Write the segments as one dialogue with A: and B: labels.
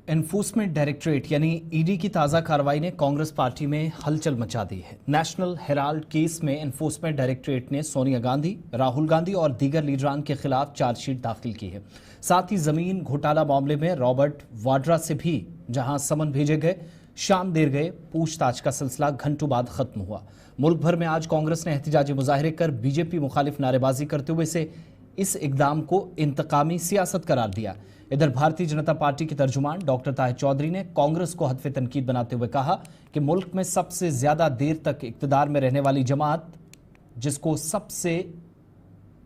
A: Enforcement directorate यानी ED की ताज़ा कार्रवाई ने कांग्रेस पार्टी में हलचल मचा दी है। नेशनल हेराल्ड केस में एनफोर्समेंट डायरेक्टरेट ने सोनिया गांधी, राहुल गांधी और दीगर लीडरान के खिलाफ चार्जशीट दाखिल की है। साथ ही जमीन घोटाला मामले में रॉबर्ट वाड्रा से भी जहां समन भेजे गए, शाम देर गए, पूछताछ का सिलसिला घंटों बाद खत्म हुआ। मुल्क भर में आज कांग्रेस ने एहतजाजी मुजाहरे कर बीजेपी मुखालिफ नारेबाजी करते हुए इस इकदाम को इंतकामी सियासत करार दिया। इधर भारतीय जनता पार्टी के तर्जुमान डॉक्टर ताहिर चौधरी ने कांग्रेस को हदफ तनकीद बनाते हुए कहा कि मुल्क में सबसे ज्यादा देर तक इक्तदार में रहने वाली जमात, जिसको सबसे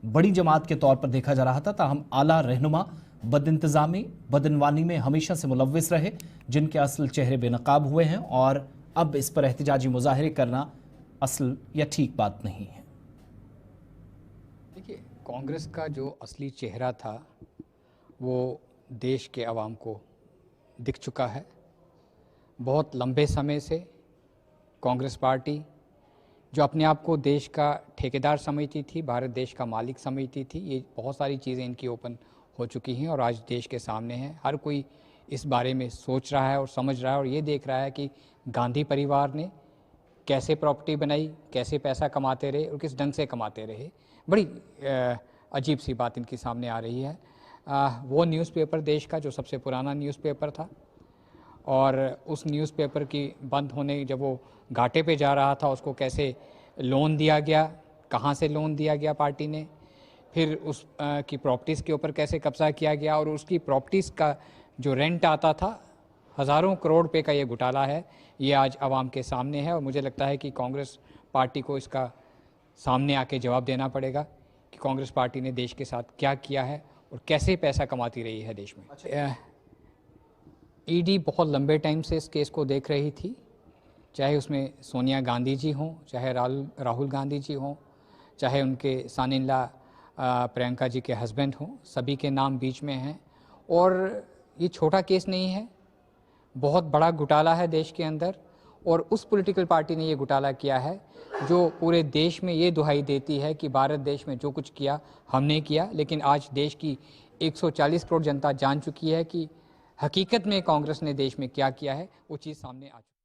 A: बड़ी जमात के तौर पर देखा जा रहा था, ताहम आला रहनुमा बदइंतजामी, बदनवानी में हमेशा से मुलव्विस रहे, जिनके असल चेहरे बेनकाब हुए हैं और अब इस पर एहतजाजी मुजाहरे करना असल या ठीक बात नहीं है।
B: देखिए, कांग्रेस का जो असली चेहरा था वो देश के अवाम को दिख चुका है। बहुत लंबे समय से कांग्रेस पार्टी, जो अपने आप को देश का ठेकेदार समझती थी, भारत देश का मालिक समझती थी, ये बहुत सारी चीज़ें इनकी ओपन हो चुकी हैं और आज देश के सामने हैं। हर कोई इस बारे में सोच रहा है और समझ रहा है और ये देख रहा है कि गांधी परिवार ने कैसे प्रॉपर्टी बनाई, कैसे पैसा कमाते रहे और किस ढंग से कमाते रहे। बड़ी अजीब सी बात इनके सामने आ रही है। वो न्यूज़पेपर देश का जो सबसे पुराना न्यूज़पेपर था और उस न्यूज़पेपर की बंद होने, जब वो घाटे पे जा रहा था, उसको कैसे लोन दिया गया, कहाँ से लोन दिया गया पार्टी ने, फिर उस की प्रॉपर्टीज़ के ऊपर कैसे कब्जा किया गया और उसकी प्रॉपर्टीज़ का जो रेंट आता था, हज़ारों करोड़ रुपए का ये घोटाला है, ये आज आवाम के सामने है। और मुझे लगता है कि कांग्रेस पार्टी को इसका सामने आके जवाब देना पड़ेगा कि कांग्रेस पार्टी ने देश के साथ क्या किया है और कैसे पैसा कमाती रही है देश में। ईडी बहुत लंबे टाइम से इस केस को देख रही थी, चाहे उसमें सोनिया गांधी जी हों, चाहे राहुल गांधी जी हों, चाहे उनके सन-इन-लॉ प्रियंका जी के हस्बैंड हों, सभी के नाम बीच में हैं। और ये छोटा केस नहीं है, बहुत बड़ा घोटाला है देश के अंदर और उस पॉलिटिकल पार्टी ने ये घोटाला किया है जो पूरे देश में ये दुहाई देती है कि भारत देश में जो कुछ किया हमने किया। लेकिन आज देश की 140 करोड़ जनता जान चुकी है कि हकीकत में कांग्रेस ने देश में क्या किया है, वो चीज़ सामने आ चुकी है।